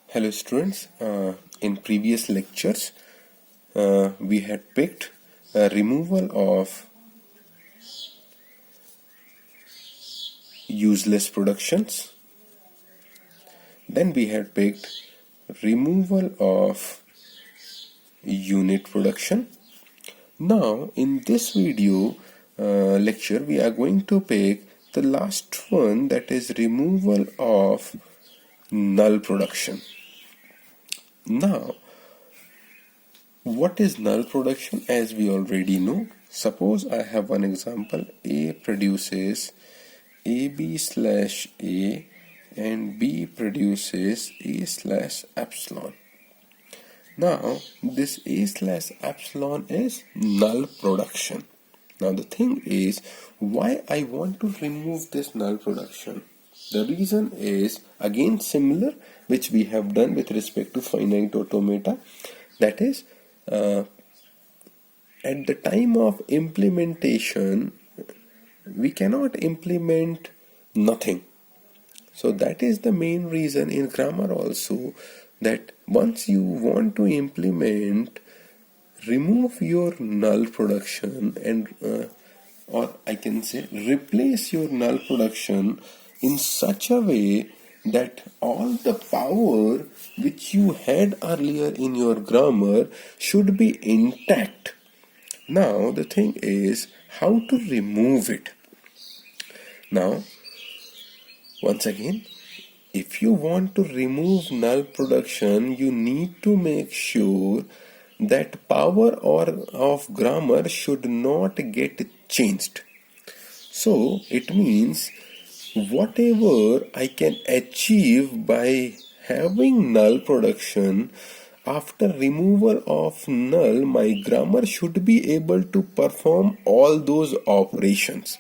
Hello students, in previous lectures we had picked removal of useless productions. Then we had picked removal of unit production. Now in this video lecture we are going to pick the last one, that is removal of null production. Now what is null production? As we already know, suppose I have one example: A produces AB slash A and B produces A slash epsilon. Now this A slash epsilon is null production. Now the thing is, why I want to remove this null production? The reason is again similar, which we have done with respect to finite automata. That is, at the time of implementation, we cannot implement nothing. So that is the main reason in grammar also, that once you want to implement, remove your null production and or I can say replace your null production in such a way that all the power which you had earlier in your grammar should be intact. Now the thing is how to remove it. Now once again, if you want to remove null production, you need to make sure that power of grammar should not get changed. So it means whatever I can achieve by having null production, after removal of null, my grammar should be able to perform all those operations.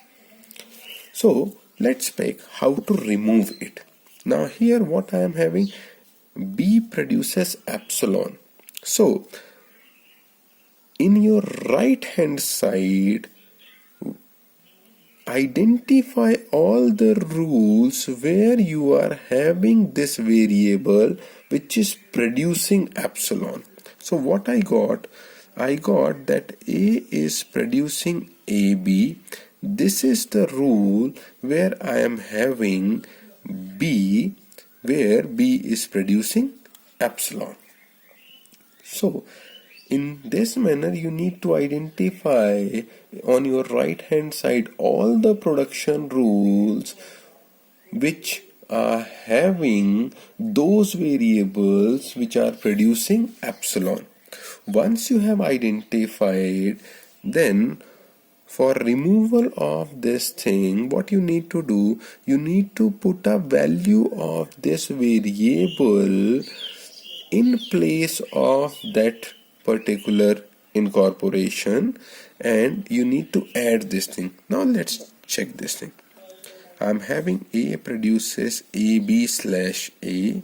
So let's pick how to remove it. Now here what I am having, B produces epsilon. So in your right hand side, identify all the rules where you are having this variable which is producing epsilon. So what I got that A is producing AB. This is the rule where I am having B, where B is producing epsilon. So in this manner you need to identify on your right hand side all the production rules which are having those variables which are producing epsilon. Once you have identified, then for removal of this thing, what you need to do, you need to put a value of this variable in place of that particular incorporation, and you need to add this thing. Now let's check this thing. I'm having A produces AB slash A,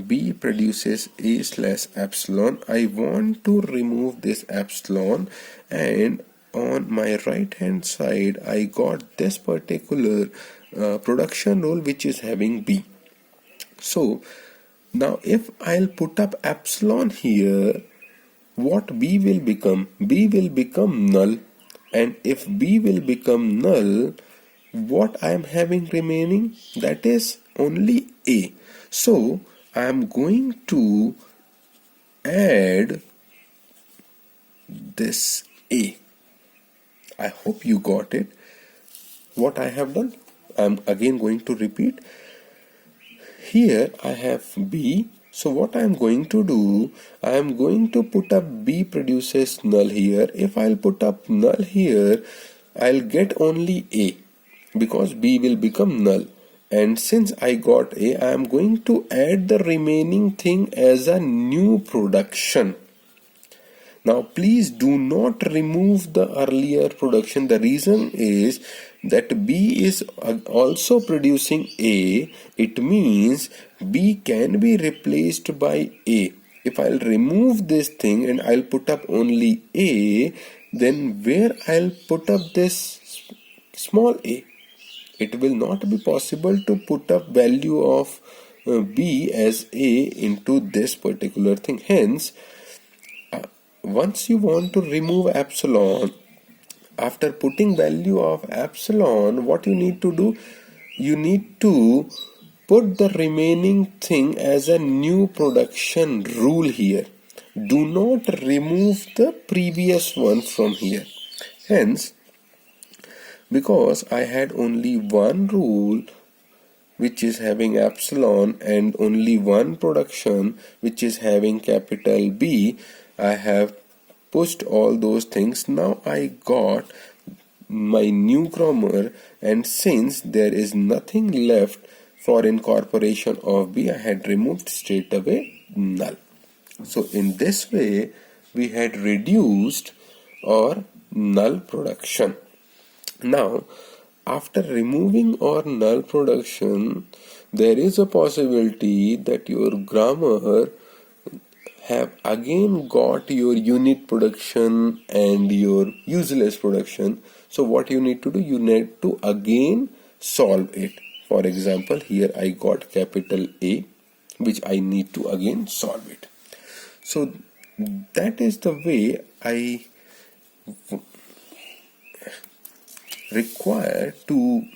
B produces A slash epsilon. I want to remove this epsilon, and on my right hand side I got this particular production rule which is having B. So now if I'll put up epsilon here, what B will become? B will become null. And if B will become null, what I am having remaining? That is only A. So I am going to add this A. I hope you got it. What I have done, I am again going to repeat. Here I have B. So what I am going to do, I am going to put up B produces null here. If I'll put up null here, I'll get only A because B will become null. And since I got A, I am going to add the remaining thing as a new production. Now please do not remove the earlier production. The reason is that B is also producing A. It means B can be replaced by A. If I'll remove this thing and I'll put up only A, then where I'll put up this small a? It will not be possible to put up value of B as A into this particular thing. Hence, once you want to remove epsilon, after putting value of epsilon, what you need to do? You need to put the remaining thing as a new production rule here. Do not remove the previous one from here. Hence, because I had only one rule which is having epsilon and only one production which is having capital B, I have pushed all those things. Now I got my new grammar, and since there is nothing left for incorporation of B, I had removed straight away null. So in this way we had reduced our null production. Now after removing our null production, there is a possibility that your grammar have again got your unit production and your useless production. So what you need to do, you need to again solve it. For example, here I got capital A, which I need to again solve it. So that is the way I require to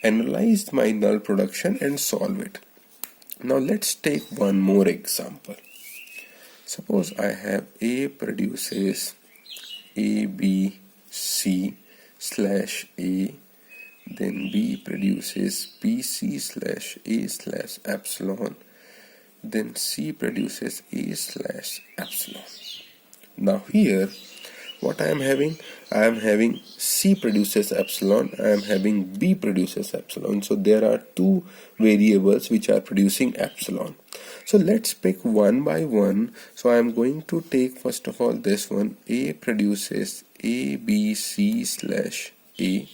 analyze my null production and solve it. Now let's take one more example. Suppose I have A produces A, B, C slash A, then B produces B, C slash A slash epsilon, then C produces A slash epsilon. Now here, what I am having? I am having C produces epsilon, I am having B produces epsilon. So there are two variables which are producing epsilon. So let's pick one by one. So I am going to take first of all this one, A produces A, B, C slash A,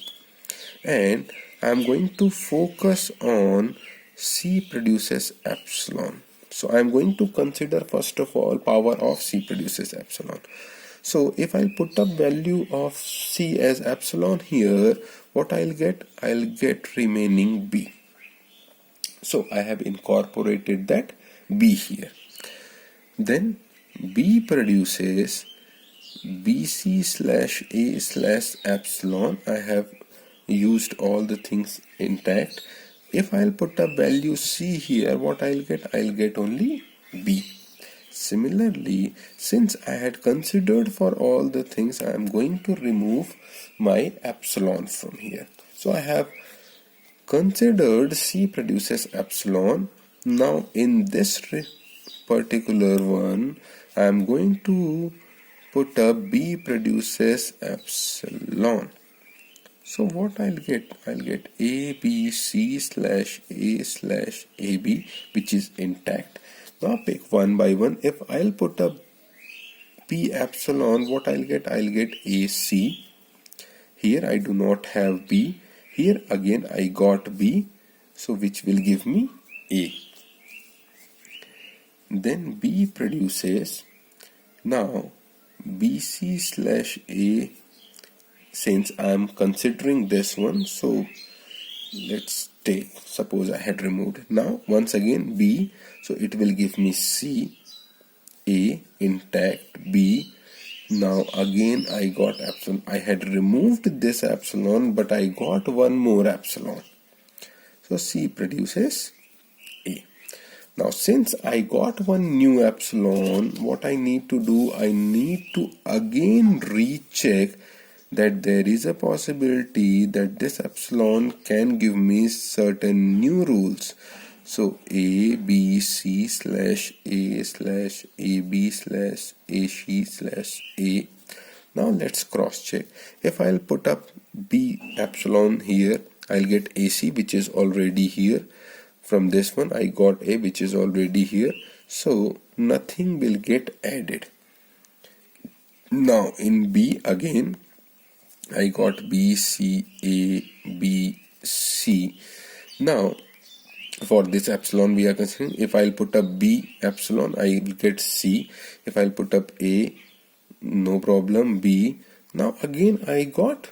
and I am going to focus on C produces epsilon. So I am going to consider first of all power of C produces epsilon. So if I'll put up value of C as epsilon here, what I'll get? I'll get remaining B. So I have incorporated that B here. Then B produces BC slash A slash epsilon. I have used all the things intact. If I'll put up value C here, what I'll get? I'll get only B. Similarly, since I had considered for all the things, I am going to remove my epsilon from here. So I have considered C produces epsilon. Now in this particular one, I am going to put up B produces epsilon. So what I'll get? I'll get ABC slash A slash AB, which is intact. Now pick one by one. If I'll put up B epsilon, what I'll get? I'll get AC. Here I do not have B. Here again I got B. So which will give me A. Then B produces. Now BC slash A. Since I am considering this one, so let's take, suppose I had removed. Now once again B, so it will give me C, A intact, B. Now again I got epsilon. I had removed this epsilon, but I got one more epsilon. So C produces A. Now since I got one new epsilon, what I need to do, I need to again recheck that there is a possibility that this epsilon can give me certain new rules. So A, B, C slash A slash AB slash AC slash A. Now let's cross check. If I'll put up B epsilon here, I'll get AC, which is already here. From this one I got A, which is already here. So nothing will get added. Now in B again, I got B, C, A, B, C. Now for this epsilon we are considering, if I'll put up B epsilon, I will get C. If I'll put up A, no problem, B. Now again I got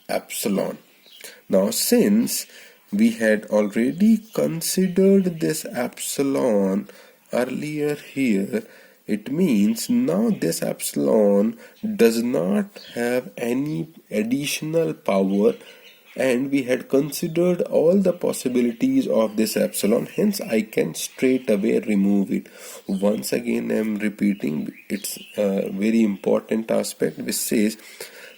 epsilon. Now since we had already considered this epsilon earlier here. It means now this epsilon does not have any additional power, and we had considered all the possibilities of this epsilon, hence I can straight away remove it. Once again I am repeating, it's a very important aspect which says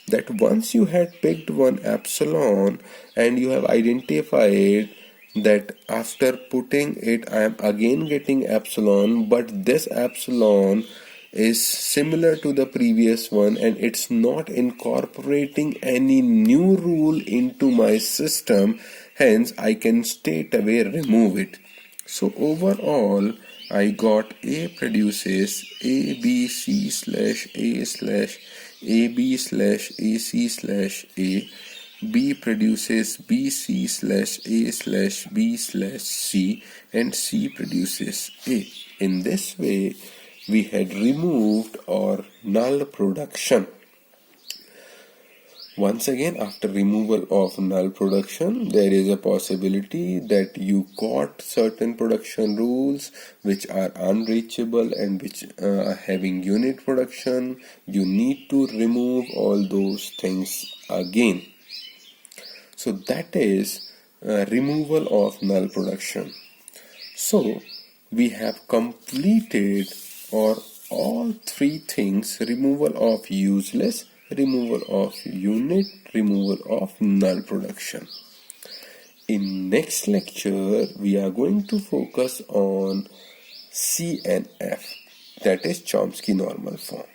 that once you had picked one epsilon and you have identified that after putting it I am again getting epsilon, but this epsilon is similar to the previous one and it's not incorporating any new rule into my system, hence I can straight away remove it. So overall I got A produces ABC slash A slash AB slash AC slash A, B produces BC slash A slash B slash C, and C produces A. In this way, we had removed our null production. Once again, after removal of null production, there is a possibility that you got certain production rules which are unreachable and which are having unit production. You need to remove all those things again. So that is removal of null production. So we have completed all three things: removal of useless, removal of unit, removal of null production. In next lecture, we are going to focus on C and F, that is Chomsky normal form.